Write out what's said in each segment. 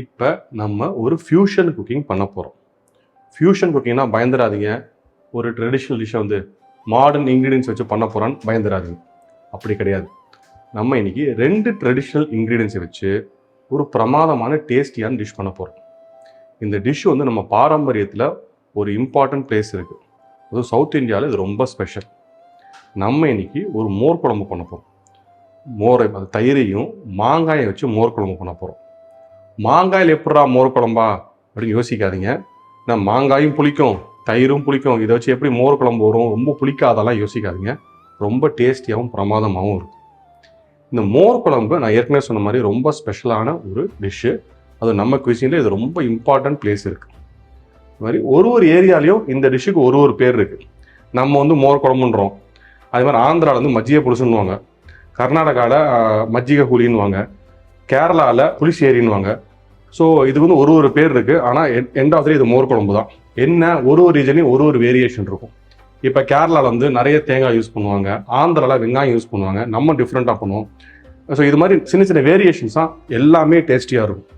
இப்போ நம்ம ஒரு ஃபியூஷன் குக்கிங் பண்ண போகிறோம். ஃபியூஷன் குக்கிங்னா பயந்துடாதீங்க, ஒரு ட்ரெடிஷ்னல் டிஷ்ஷை வந்து மாடர்ன் இன்க்ரீடியன்ஸ் வச்சு பண்ண போகிறான்னு பயந்துடாதீங்க. அப்படி கிடையாது. நம்ம இன்னைக்கு 2 ட்ரெடிஷ்னல் இன்க்ரீடியன்ஸை வச்சு ஒரு பிரமாதமான டேஸ்டியான டிஷ் பண்ண போகிறோம். இந்த டிஷ் வந்து நம்ம பாரம்பரியத்தில் ஒரு இம்பார்ட்டன்ட் பிளேஸ் இருக்குது. அதுவும் சவுத் இந்தியாவில் இது ரொம்ப ஸ்பெஷல். நம்ம இன்னைக்கு ஒரு மோர் குழம்பு பண்ண போகிறோம். மோரை அது தயிரையும் மாங்காயை வச்சு மோர் குழம்பு பண்ண போகிறோம். மாங்காயில் எப்படா மோர் குழம்பா அப்படின்னு யோசிக்காதீங்க. நான் மாங்காயும் புளிக்கும், தயிரும் புளிக்கும், இதை வச்சு எப்படி மோர் குழம்பு வரும், ரொம்ப புளிக்காதெல்லாம் யோசிக்காதீங்க. ரொம்ப டேஸ்டியாகவும் பிரமாதமாகவும் இருக்கும். இந்த மோர் குழம்பு நான் ஏற்கனவே சொன்ன மாதிரி ரொம்ப ஸ்பெஷலான ஒரு டிஷ்ஷு. அது நம்ம குவிசினில் இது ரொம்ப இம்பார்ட்டன்ட் பிளேஸ் இருக்குது. இது மாதிரி ஒரு ஏரியாலையும் இந்த டிஷ்ஷுக்கு ஒரு பேர் இருக்குது. நம்ம வந்து மோர் குழம்புன்றோம். அதே மாதிரி ஆந்திராவில் வந்து மஜ்ஜிகை புளிசுன்னுவாங்க, கர்நாடகாவில் மஜ்ஜிகை புளின்னுவாங்க, கேரளாவில் புளிசேரின்னுவாங்க. ஸோ இதுக்கு வந்து ஒரு பேர் இருக்குது. ஆனால் எண்ட் ஆஃப் இது மோர் குழம்பு தான். என்ன ஒரு ரீஜன்லையும் ஒரு வேரியேஷன் இருக்கும். இப்போ கேரளாவில் வந்து நிறைய தேங்காய் யூஸ் பண்ணுவாங்க, ஆந்திராவில் வெங்காயம் யூஸ் பண்ணுவாங்க, நம்ம டிஃப்ரெண்ட்டாக பண்ணுவோம். ஸோ இது மாதிரி சின்ன வேரியேஷன்ஸ் தான் எல்லாமே டேஸ்டியாக இருக்கும்.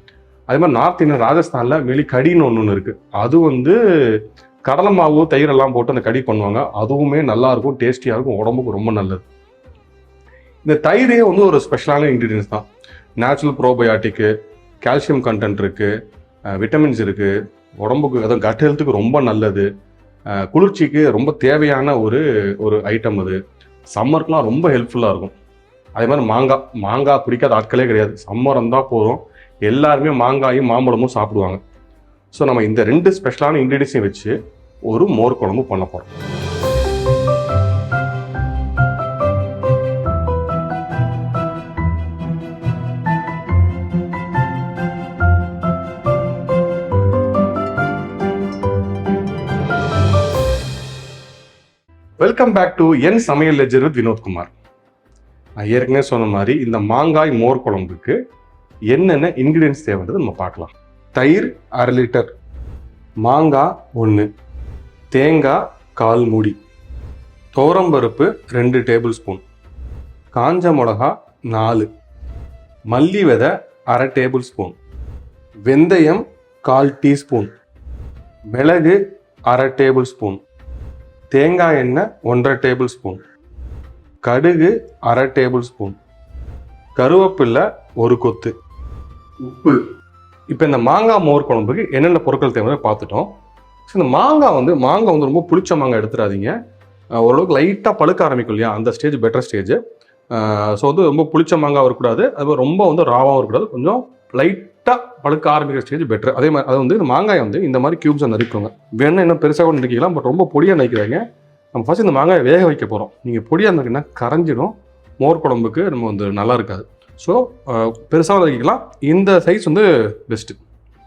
அதே மாதிரி நார்த் இந்தியன் ராஜஸ்தானில் வெளி கடின்னு ஒன்று இருக்குது. அது வந்து கடலை மாவு தயிரெல்லாம் போட்டு அந்த கடி பண்ணுவாங்க. அதுவுமே நல்லாயிருக்கும், டேஸ்டியாக இருக்கும், உடம்புக்கு ரொம்ப நல்லது. இந்த தயிரே வந்து ஒரு ஸ்பெஷலான இன்க்ரீடியன்ஸ் தான். நேச்சுரல் ப்ரோபயாட்டிக்கு, கால்சியம் கண்டென்ட் இருக்குது, விட்டமின்ஸ் இருக்குது, உடம்புக்கு அதுவும் கட் ஹெல்த்துக்கு ரொம்ப நல்லது, குளிர்ச்சிக்கு ரொம்ப தேவையான ஒரு ஐட்டம். அது சம்மருக்குலாம் ரொம்ப ஹெல்ப்ஃபுல்லாக இருக்கும். அதே மாதிரி மாங்காய் பிடிக்காத ஆட்களே கிடையாது. சம்மர் இருந்தால் போதும், எல்லாருமே மாங்காயும் மாம்பழமும் சாப்பிடுவாங்க. ஸோ நம்ம இந்த 2 ஸ்பெஷலான இன்க்ரீடியன்ஸையும் வச்சு ஒரு மோர் குழம்பு பண்ண போகிறோம். வெல்கம் பேக் டு என் சமையல் லெஜர் வித் வினோத்குமார். நான் ஏற்கனவே சொன்ன மாதிரி இந்த மாங்காய் மோர் குழம்புக்கு என்னென்ன இன்க்ரீடியன்ஸ் தேவைன்றது நம்ம பார்க்கலாம். தயிர் 1/2 லிட்டர், மாங்காய் 1, தேங்காய் 1/4 மூடி, துவரம்பருப்பு 2 டேபிள் ஸ்பூன், காஞ்ச மிளகா 4, மல்லி விதை 1/2 டேபிள் ஸ்பூன், வெந்தயம் 1/4 டீஸ்பூன், மிளகு 1/2 டேபிள் ஸ்பூன், தேங்காய் எண்ணெய் 1/2 டேபிள் ஸ்பூன், கடுகு 1/2 டேபிள் ஸ்பூன், கருவேப்பிலை 1 கொத்து, உப்பு. இப்போ இந்த மாங்காய் மோர் குழம்புக்கு என்னென்ன பொருட்கள் தேவை பார்த்துட்டோம். ஸோ இந்த மாங்காய் வந்து ரொம்ப புளிச்ச மாங்காய் எடுத்துடாதீங்க. ஓரளவுக்கு லைட்டாக பழுக்க ஆரம்பிக்கும் இல்லையா, அந்த ஸ்டேஜ் பெட்டர் ஸ்டேஜ். ஸோ வந்து ரொம்ப புளிச்ச மாங்காய் வரக்கூடாது, அது ரொம்ப வந்து ராவாகவும் இருக்கக்கூடாது, கொஞ்சம் லைட்டாக பழுக்க ஆரம்பிக்கிற ஸ்டேஜ் பெட்டர். அதே மாதிரி அது வந்து இந்த மாங்காய் வந்து இந்த மாதிரி க்யூப்ஸை நறுக்குங்க. வேணும் இன்னும் பெருசாக கூட நறுக்கலாம், பட் ரொம்ப பொடியாக நறுக்கிறாங்க. நம்ம ஃபர்ஸ்ட் இந்த மாங்காயை வேக வைக்க போகிறோம். நீங்கள் பொடியாக நறுக்கினா கரைஞ்சிடும், மோர் குழம்புக்கு நம்ம வந்து நல்லா இருக்காது. ஸோ பெருசாக நறுக்கிக்கலாம். இந்த சைஸ் வந்து பெஸ்ட்டு.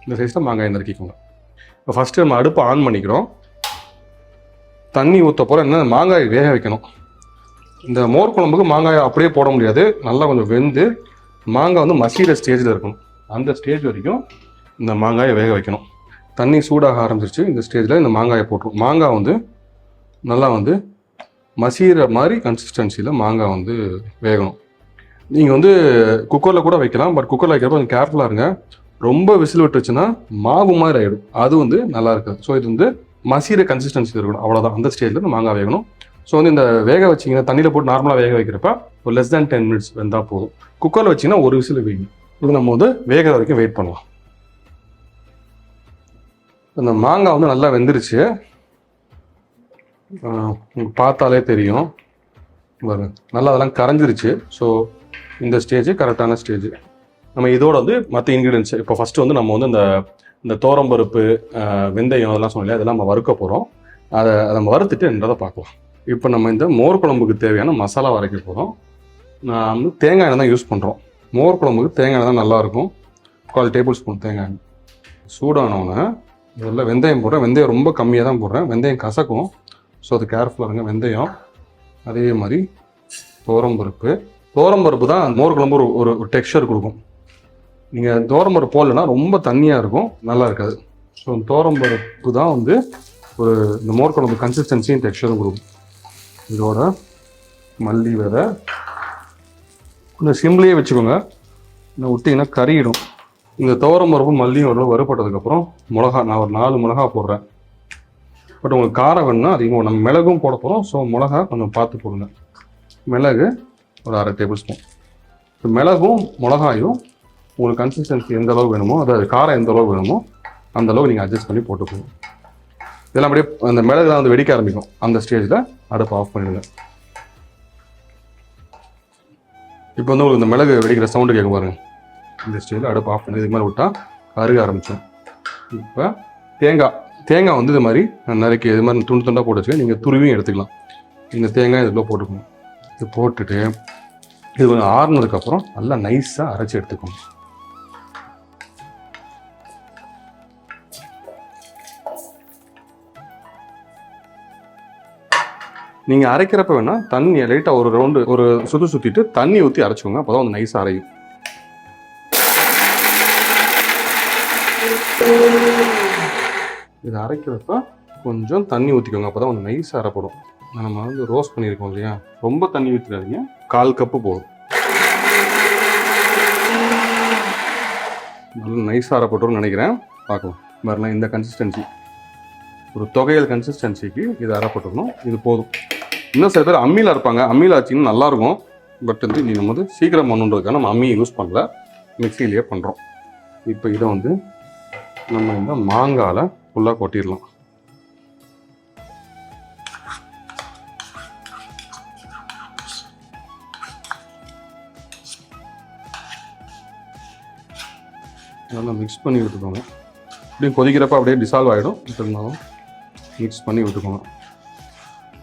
இந்த சைஸில் மாங்காயை நறுக்கிக்கோங்க. இப்போ ஃபஸ்ட்டு நம்ம அடுப்பை ஆன் பண்ணிக்கிறோம். தண்ணி ஊற்ற போகிறோம். என்ன, மாங்காய் வேக வைக்கணும். இந்த மோர் குழம்புக்கு மாங்காயை அப்படியே போட முடியாது, நல்லா கொஞ்சம் வெந்து மாங்காய் வந்து மசிகிற ஸ்டேஜில் இருக்கணும். அந்த ஸ்டேஜ் வரைக்கும் இந்த மாங்காயை வேக வைக்கணும். தண்ணி சூடாக ஆரம்பிச்சிருச்சு. இந்த ஸ்டேஜில் இந்த மாங்காயை போட்டுரும். மாங்காய் வந்து நல்லா வந்து மசிகிற மாதிரி கன்சிஸ்டன்சியில் மாங்காய் வந்து வேகணும். நீங்கள் வந்து குக்கரில் கூட வைக்கலாம், பட் குக்கரில் வைக்கிறப்ப கொஞ்சம் கேர்ஃபுல்லாக இருங்க. ரொம்ப விசில் விட்டுருச்சுன்னா மாவு மாதிரி ஆகிடும், அது வந்து நல்லா இருக்காது. ஸோ இது வந்து மசிகிற கன்சிஸ்டன்சி இருக்கணும், அவ்வளோதான். அந்த ஸ்டேஜில் இந்த மாங்காய் வேகணும். ஸோ வந்து இந்த வேக வச்சிங்கன்னா தண்ணியில் போட்டு நார்மலாக வேக வைக்கிறப்ப ஒரு less than 10 minutes வெந்தால் போதும். குக்கரில் வச்சிங்கன்னா ஒரு விசில் வேகும். இது நம்ம வந்து வேகிற வரைக்கும் வெயிட் பண்ணலாம். இந்த மாங்காய் வந்து நல்லா வெந்துருச்சு, பார்த்தாலே தெரியும். நல்லா அதெல்லாம் கரைஞ்சிருச்சு. ஸோ இந்த ஸ்டேஜ் கரெக்டான ஸ்டேஜ். நம்ம இதோட வந்து மற்ற இன்க்ரீடியன்ஸ் இப்போ ஃபஸ்ட்டு வந்து நம்ம வந்து இந்த துவரம்பருப்பு, வெந்தயம் அதெல்லாம் சொன்னோம், அதெல்லாம் நம்ம வறுக்க போகிறோம். அதை நம்ம வறுத்துட்டு என்றதை பார்க்கலாம். இப்போ நம்ம இந்த மோர் குழம்புக்கு தேவையான மசாலா வரைக்க போகிறோம். நான் வந்து தேங்காய் எண்ணெய் தான் யூஸ் பண்ணுறோம். மோர் குழம்புக்கு தேங்காய் எண்ணெய் தான் நல்லாயிருக்கும். 1/4 டேபிள் ஸ்பூன் தேங்காய் எண்ணெய். சூடானோன்னே இதில் வெந்தயம் போடுறேன். வெந்தயம் ரொம்ப கம்மியாக தான் போடுறேன், வெந்தயம் கசக்கும். ஸோ அது கேர்ஃபுல்லாக இருங்க. வெந்தயம், அதே மாதிரி துவரம்பருப்பு தான் மோர் குழம்பு ஒரு டெக்ஸ்சர் கொடுக்கும். நீங்கள் துவரம்பருப்பு போடலைன்னா ரொம்ப தண்ணியாக இருக்கும், நல்லா இருக்காது. ஸோ துவரம்பருப்பு தான் வந்து இந்த மோர் குழம்பு கன்சிஸ்டன்சியும் டெக்ஸ்சரும் கொடுக்கும். இதோட மல்லி விதை கொஞ்சம் சிம்லேயே வச்சுக்கோங்க, இன்னும் விட்டிங்கன்னா கறியிடும். இந்த துவரம் பருப்பும் மல்லியும் ஒரு வறுபட்டதுக்கப்புறம் மிளகா, நான் ஒரு 4 மிளகா போடுறேன். பட் உங்களுக்கு காரம் வேணும்னா அதிகமாக நம்ம மிளகும் போட போகிறோம். ஸோ மிளகா கொஞ்சம் பார்த்து போடுங்க. மிளகு ஒரு 1/2 டேபிள் ஸ்பூன். இப்போ மிளகும் மிளகாயும் உங்களுக்கு கன்சிஸ்டன்சி எந்த அளவுக்கு வேணுமோ, அதாவது காரம் எந்த அளவுக்கு வேணுமோ அந்த அளவுக்கு நீங்கள் அட்ஜஸ்ட் பண்ணி போட்டுக்கோங்க. இதெல்லாம் அப்படியே அந்த மிளகுலாம் வந்து வெடிக்க ஆரம்பிக்கும். அந்த ஸ்டேஜில் அடுப்பு ஆஃப் பண்ணிடுங்க. இப்போ வந்து உங்களுக்கு இந்த மிளகு வெடிக்கிற சவுண்டு கேட்க பாருங்க. இந்த ஸ்டேஜில் அடுப்பு ஆஃப் பண்ணி இதுக்கு மேலே விட்டால் கருக ஆரம்பிச்சோம். இப்போ தேங்காய் வந்து இது மாதிரி நறுக்கி இது மாதிரி துண்டு துண்டாக போட்டு வச்சுக்க, நீங்கள் துருவியும் எடுத்துக்கலாம். இந்த தேங்காய் இதுக்குள்ளே போட்டுக்கணும். இது போட்டுட்டு இது கொஞ்சம் ஆறுனதுக்கப்புறம் நல்லா நைஸாக அரைச்சி எடுத்துக்கணும். நீங்கள் அரைக்கிறப்ப வேணால் தண்ணியை லைட்டாக ஒரு ரவுண்டு ஒரு சுற்றிட்டு தண்ணி ஊற்றி அரைச்சிக்கோங்க. அப்போ தான் வந்து நைஸாக அரையும். இது அரைக்கிறப்ப கொஞ்சம் தண்ணி ஊற்றிக்கோங்க. அப்போ தான் வந்து நைஸாக அரைப்படும். நம்ம வந்து ரோஸ்ட் பண்ணியிருக்கோம் இல்லையா, ரொம்ப தண்ணி ஊற்றிடாதீங்க. 1/4 கப்பு போதும். நல்லா நைஸாக அரைப்பட்டும்னு நினைக்கிறேன். பார்க்கலாம். வரலாம் இந்த கன்சிஸ்டன்சி, ஒரு தொகையல் கன்சிஸ்டன்சிக்கு இது அரைப்பட்டுக்கணும். இது போதும். இன்னும் சில பேர் அம்மியில் இருப்பாங்க. அம்மியில் ஆச்சுன்னு நல்லாயிருக்கும். பட் வந்து நீ நம்ம வந்து சீக்கிரம் பண்ணுன்றதுக்காக நம்ம அம்மியை யூஸ் பண்ணல, மிக்சியிலேயே பண்ணுறோம். இப்போ இதை வந்து நம்ம இந்த மாங்காயில் ஃபுல்லாக கொட்டிடலாம். நல்லா மிக்ஸ் பண்ணி விட்டுக்கோங்க. அப்படியே கொதிக்கிறப்ப அப்படியே டிசால்வ் ஆகிடும். இருந்தாலும் மிக்ஸ் பண்ணி விட்டுக்கோங்க.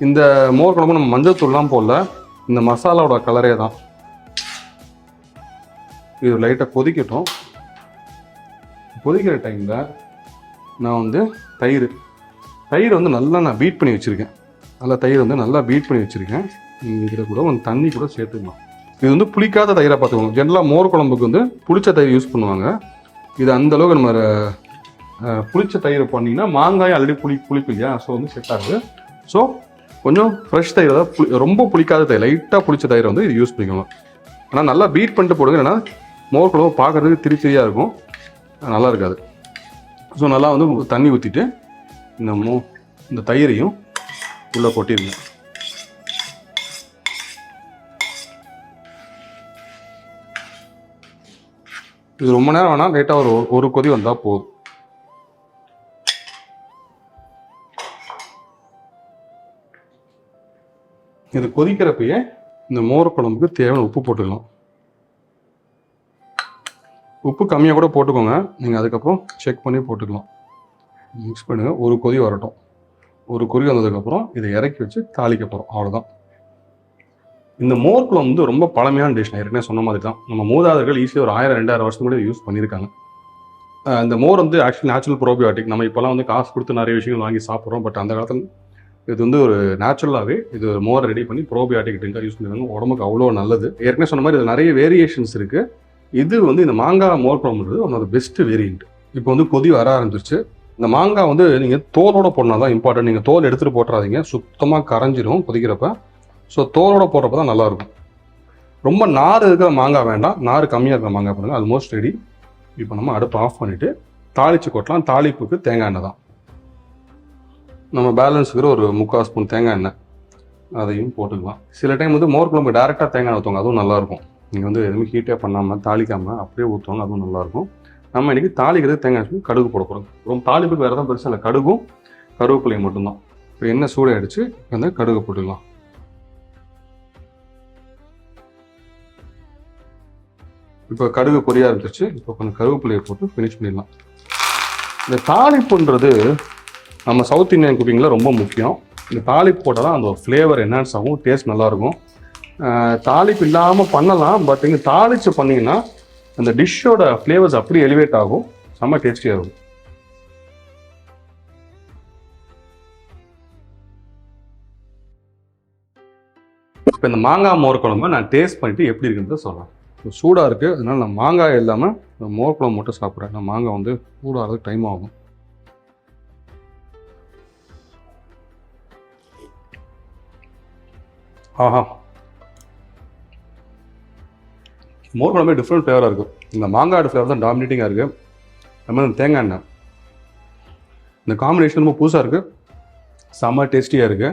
இந்த மோர் குழம்பு நம்ம மஞ்சள் தூள்லாம் போடல, இந்த மசாலாவோட கலரே தான். இது லைட்டாக கொதிக்கட்டும். கொதிக்கிற டைமில் நான் வந்து தயிர் வந்து நல்லா நான் பீட் பண்ணி வச்சுருக்கேன். தயிர் வந்து நல்லா பீட் பண்ணி வச்சுருக்கேன். இதில் கூட கொஞ்சம் தண்ணி கூட சேர்த்துக்கலாம். இது வந்து புளிக்காத தயிரை பார்த்துக்கோங்க. ஜென்ரலாக மோர் குழம்புக்கு வந்து புளிச்ச தயிர் யூஸ் பண்ணுவாங்க. இது அந்தளவுக்கு நம்ம புளிச்ச தயிர் பண்ணிங்கன்னா மாங்காய் ஆல்ரெடி புளிப்பு இல்லையா, ஸோ வந்து செட் ஆகுது. ஸோ கொஞ்சம் ஃப்ரெஷ் தயிர், அதாவது ரொம்ப புளிக்காத தயிர், லைட்டாக புளிச்ச தயிரை வந்து இது யூஸ் பண்ணிக்கோங்க. ஆனால் நல்லா பீட் பண்ணிட்டு போடுங்க. ஏன்னா மோர் குழம்பு பார்க்குறதுக்கு திரியாக இருக்கும், நல்லா இருக்காது. ஸோ நல்லா வந்து தண்ணி ஊற்றிட்டு இந்த தயிரையும் உள்ளே கொட்டிடுங்க. இது ரொம்ப நேரம் வேணால், லைட்டாக ஒரு கொதி வந்தால் போதும். இது கொதிக்கிறப்பயே இந்த மோர் குழம்புக்கு தேவையான உப்பு போட்டுக்கலாம். உப்பு கம்மியாக கூட போட்டுக்கோங்க. நீங்கள் அதுக்கப்புறம் செக் பண்ணி போட்டுக்கலாம். மிக்ஸ் பண்ணுங்கள். ஒரு கொதி வரட்டும். ஒரு கொதி வந்ததுக்கப்புறம் இதை இறக்கி வச்சு தாளிக்க போகிறோம். அவ்வளோதான். இந்த மோர் குழம்பு வந்து ரொம்ப பழமையான டிஷ். நான் ஏற்கனவே சொன்ன மாதிரி தான். நம்ம மூதாதையர்கள் ஈஸியாக ஒரு 1000-2000 வருஷத்துக்கு கூட யூஸ் பண்ணியிருக்காங்க. இந்த மோர் வந்து ஆக்சுவலி நேச்சுரல் ப்ரோபியோட்டிக். நம்ம இப்போலாம் வந்து காசு கொடுத்து நிறைய விஷயங்கள் வாங்கி சாப்பிட்றோம். பட் அந்த காலத்தில் இது வந்து ஒரு நேச்சுரலாகவே இது மோரை ரெடி பண்ணி ப்ரோபியோட்டிக் ட்ரிங்காக யூஸ் பண்ணிருக்காங்க. உடம்புக்கு அவ்வளோ நல்லது. ஏற்கனவே சொன்ன மாதிரி இது நிறைய வேரியேஷன்ஸ் இருக்குது. இது வந்து இந்த மாங்காய் மோர் குழம்புன்றது one of the best variant. இப்போ வந்து கொதி வர ஆரம்பிச்சிருச்சு. இந்த மாங்காய் வந்து நீங்கள் தோலோட போடணும் தான் இம்பார்ட்டன்ட். நீங்கள் தோல் எடுத்துகிட்டு போட்டுறாதீங்க, சுத்தமாக கரைஞ்சிரும் கொதிக்கிறப்ப. ஸோ தோலோட போடுறப்ப தான் நல்லாயிருக்கும். ரொம்ப நார் இருக்கிற மாங்காய் வேண்டாம், நார் கம்மியாக இருக்கிற மாங்காய் பண்ணுங்கள். Almost ready. இப்போ நம்ம அடுப்பு ஆஃப் பண்ணிவிட்டு தாளித்து கொட்டலாம். தாளிப்புக்கு தேங்காய் எண்ணெய் தான். நம்ம பேலன்ஸ் இருக்கிற ஒரு 3/4 ஸ்பூன் தேங்காய் எண்ணெய் அதையும் போட்டுக்கலாம். சில டைம் வந்து மோர் குழம்பு டேரெக்டாக தேங்காய் ஊற்றுவாங்க, அதுவும் நல்லாயிருக்கும். நீங்கள் வந்து எதுவுமே ஹீட்டே பண்ணாமல் தாளிக்காமல் அப்படியே ஊற்றுவாங்க, அதுவும் நல்லாயிருக்கும். நம்ம இன்றைக்கி தாளிக்கிறது தேங்காய் ஸ்பூன் கடுகு போட போகிறோம். ரொம்ப தாளிப்புக்கு வேறு எதாவது பெருசாக இல்லை, கடுகும் கருவேப்பிலையும் மட்டும்தான். இப்போ எண்ணெய் சூடாகிடுச்சு, அந்த கடுகு போட்டுக்கலாம். இப்போ கடுகு பொரிய ஆரம்பிச்சிருச்சு. இப்போ கொஞ்சம் கருவேப்பிலையை போட்டு ஃபினிஷ் பண்ணிடலாம். இந்த தாளிப்புன்றது நம்ம சவுத் இந்தியன் குக்கிங்கில் ரொம்ப முக்கியம். இந்த தாளிப்பு போட்டால் தான் அந்த ஃப்ளேவர் என்ஹான்ஸ் ஆகும், டேஸ்ட் நல்லாயிருக்கும். தாளிப்பு இல்லாமல் பண்ணலாம், பட் இங்கே தாளித்து பண்ணிங்கன்னா அந்த டிஷ்ஷோட ஃப்ளேவர்ஸ் அப்படி எலிவேட் ஆகும், செம்ம டேஸ்டியாக இருக்கும். இப்போ இந்த மாங்காய் மோர் குழம்பு நான் டேஸ்ட் பண்ணிவிட்டு எப்படி இருக்குன்றத சொல்கிறேன். சூடாக இருக்குது, அதனால் நான் மாங்காய் இல்லாமல் மோர் குழம்பு மட்டும் சாப்பிட்றேன். நான் மாங்காய் வந்து சூடாகிறதுக்கு டைம் ஆகும். ஆஹா, மோர் குழம்பே டிஃப்ரெண்ட் ஃப்ளேவராக இருக்கும். இந்த மாங்காய் ஃப்ளேவர் தான் டாமினேட்டிங்காக இருக்குது. அது மாதிரி தேங்காய் எண்ணெய், இந்த காம்பினேஷன் ரொம்ப புதுசாக இருக்குது, செம்ம டேஸ்டியாக இருக்குது.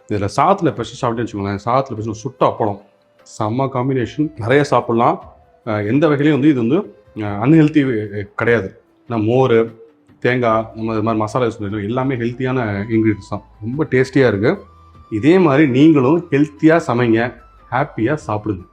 இதில் சாதத்தில் பெஸ்ட்டு சாப்பிட்டேன்னு வச்சுக்கோங்களேன், சாதத்தில் பெஸ்ட்டு சுட்ட அப்பளம், செம்ம காம்பினேஷன். நிறைய சாப்பிட்லாம். எந்த வகையிலையும் வந்து இது வந்து அன்ஹெல்த்தி கிடையாது. நம்ம மோர், தேங்காய், நம்ம இது மாதிரி மசாலா யூஸ் பண்ணிடுறோம், எல்லாமே ஹெல்த்தியான இன்க்ரீடியன்ஸ் தான். ரொம்ப டேஸ்டியாக இருக்குது. இதே மாதிரி நீங்களும் ஹெல்த்தியாக சமைங்க, ஹாப்பியாக சாப்பிடுங்க.